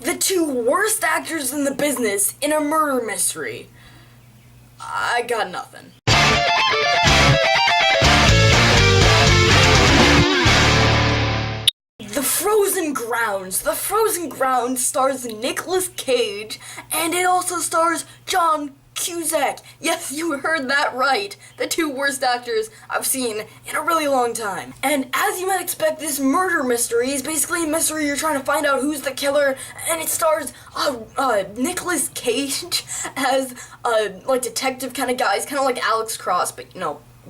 The two worst actors in the business in a murder mystery. I got nothing. The Frozen Grounds. The Frozen Grounds stars Nicolas Cage, and it also stars John Cusac. Yes, you heard that right. The two worst actors I've seen in a really long time. And as you might expect, this murder mystery is basically a mystery. You're trying to find out who's the killer, and it stars Nicolas Cage as like detective kind of guy. He's kind of like Alex Cross, but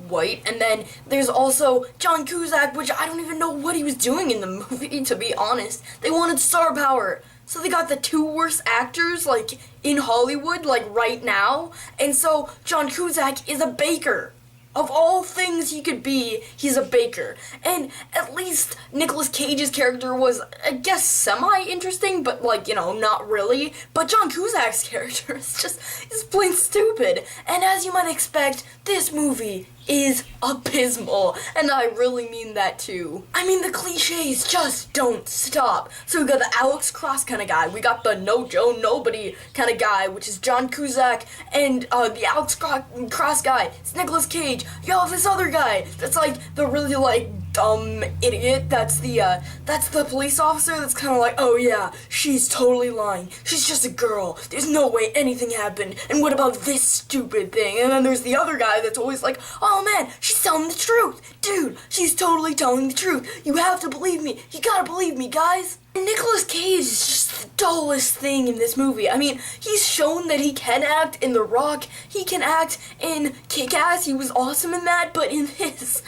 white. And then there's also John Cusac, which I don't even know what he was doing in the movie, to be honest. They wanted star power, so they got the two worst actors, like, in Hollywood, like, right now. And so John Cusac is a baker. Of all things he could be, he's a baker. And at least Nicolas Cage's character was, I guess, semi-interesting, but, like, not really. But John Cusac's character is plain stupid. And as you might expect, this movie is abysmal, and I really mean that too. I mean, the cliches just don't stop. So we got the Alex Cross kind of guy, we got the no Joe nobody kind of guy, which is John Cusac, and the Alex Cross guy, it's Nicolas Cage. You have this other guy that's like the really like dumb idiot. That's the police officer that's kind of like, oh yeah, she's totally lying. She's just a girl. There's no way anything happened. And what about this stupid thing? And then there's the other guy that's always like, oh man, she's telling the truth. Dude, she's totally telling the truth. You have to believe me. You gotta believe me, guys. Nicolas Cage is just the dullest thing in this movie. I mean, he's shown that he can act in The Rock. He can act in Kick-Ass. He was awesome in that. But in this,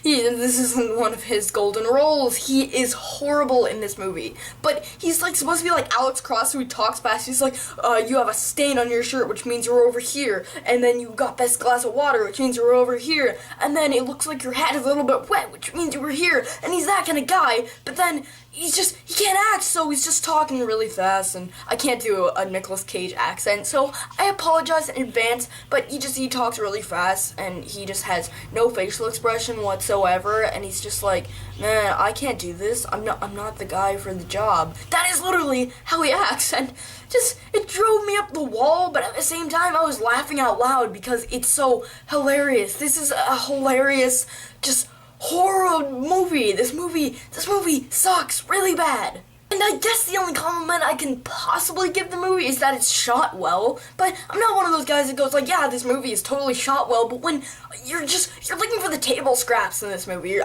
this isn't one of his golden roles. He is horrible in this movie. But he's like supposed to be like Alex Cross, who talks fast. He's like, you have a stain on your shirt, which means you're over here. And then you got this glass of water, which means you're over here. And then it looks like your hat is a little bit wet, which means you were here. And he's that kind of guy. But then he can't act, so he's just talking really fast, and I can't do a Nicolas Cage accent, so I apologize in advance, but he talks really fast, and he just has no facial expression whatsoever, and he's just like, man, I can't do this, I'm not the guy for the job. That is literally how he acts, and it drove me up the wall, but at the same time, I was laughing out loud, because it's so hilarious. This is a hilarious, horror movie. This movie sucks really bad. And I guess the only compliment I can possibly give the movie is that it's shot well, but I'm not one of those guys that goes like, yeah, this movie is totally shot well, but when you're looking for the table scraps in this movie,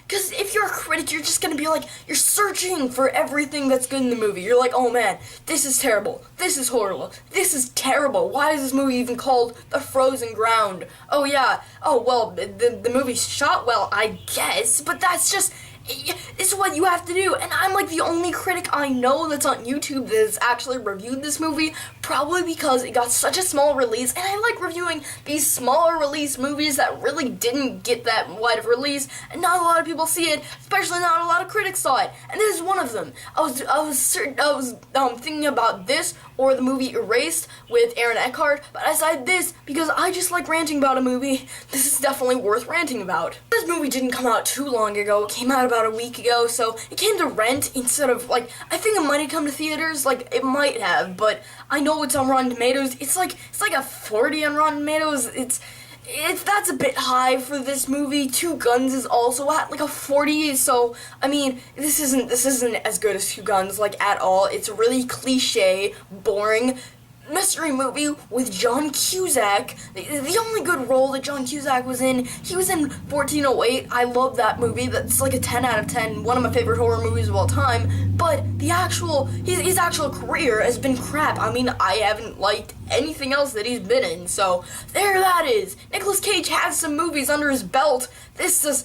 because if you're a critic, you're just gonna be like, you're searching for everything that's good in the movie. You're like, oh man, this is terrible, this is horrible, this is terrible, why is this movie even called The Frozen Ground? Oh yeah, oh well, the movie's shot well, I guess, but that's just, this is what you have to do, and I'm like the only critic I know that's on YouTube that has actually reviewed this movie, probably because it got such a small release, and I like reviewing these smaller release movies that really didn't get that wide of a release, and not a lot of people see it, especially not a lot of critics saw it, and this is one of them. I was thinking about this or the movie Erased with Aaron Eckhart, but I decided this because I just like ranting about a movie. This is definitely worth ranting about. This movie didn't come out too long ago. It came out about a week ago, so it came to rent instead of, like, I think it might have come to theaters, like, it might have, but I know it's on Rotten Tomatoes. It's like a 40 on Rotten Tomatoes. That's a bit high for this movie. Two Guns is also at like a 40, so I mean, this isn't as good as Two Guns, like, at all. It's a really cliche, boring mystery movie with John Cusac. The only good role that John Cusac was in, he was in 1408. I love that movie. That's like a 10 out of 10, one of my favorite horror movies of all time. But his actual career has been crap. I mean, I haven't liked anything else that he's been in. So there that is. Nicolas Cage has some movies under his belt. This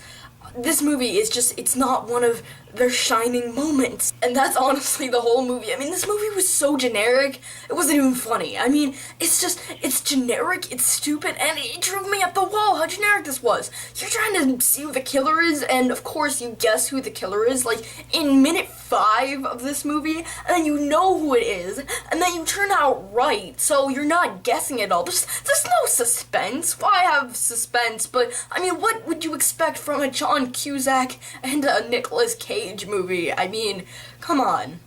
movie is it's not one of their shining moments. And that's honestly the whole movie. I mean, this movie was so generic, it wasn't even funny. I mean, it's generic, it's stupid, and it drove me up the wall how generic this was. You're trying to see who the killer is, and of course you guess who the killer is, like, in minute 5 of this movie, and then you know who it is, and then you turn out right, so you're not guessing at all. There's no suspense. Why have suspense? But, I mean, what would you expect from a John Cusac and a Nicolas Cage movie? I mean, come on.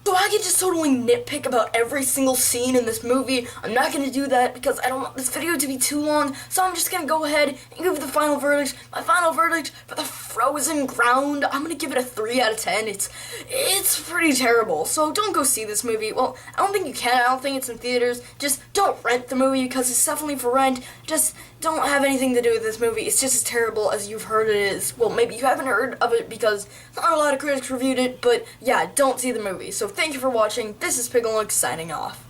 So I could just totally nitpick about every single scene in this movie. I'm not going to do that because I don't want this video to be too long. So I'm just going to go ahead and give the final verdict. My final verdict for the Frozen Ground, I'm going to give it a 3 out of 10. It's pretty terrible. So don't go see this movie. Well, I don't think you can. I don't think it's in theaters. Just don't rent the movie because it's definitely for rent. Just don't have anything to do with this movie. It's just as terrible as you've heard it is. Well, maybe you haven't heard of it because not a lot of critics reviewed it, but yeah, don't see the movie. So thank you for watching. This is Pigaloink signing off.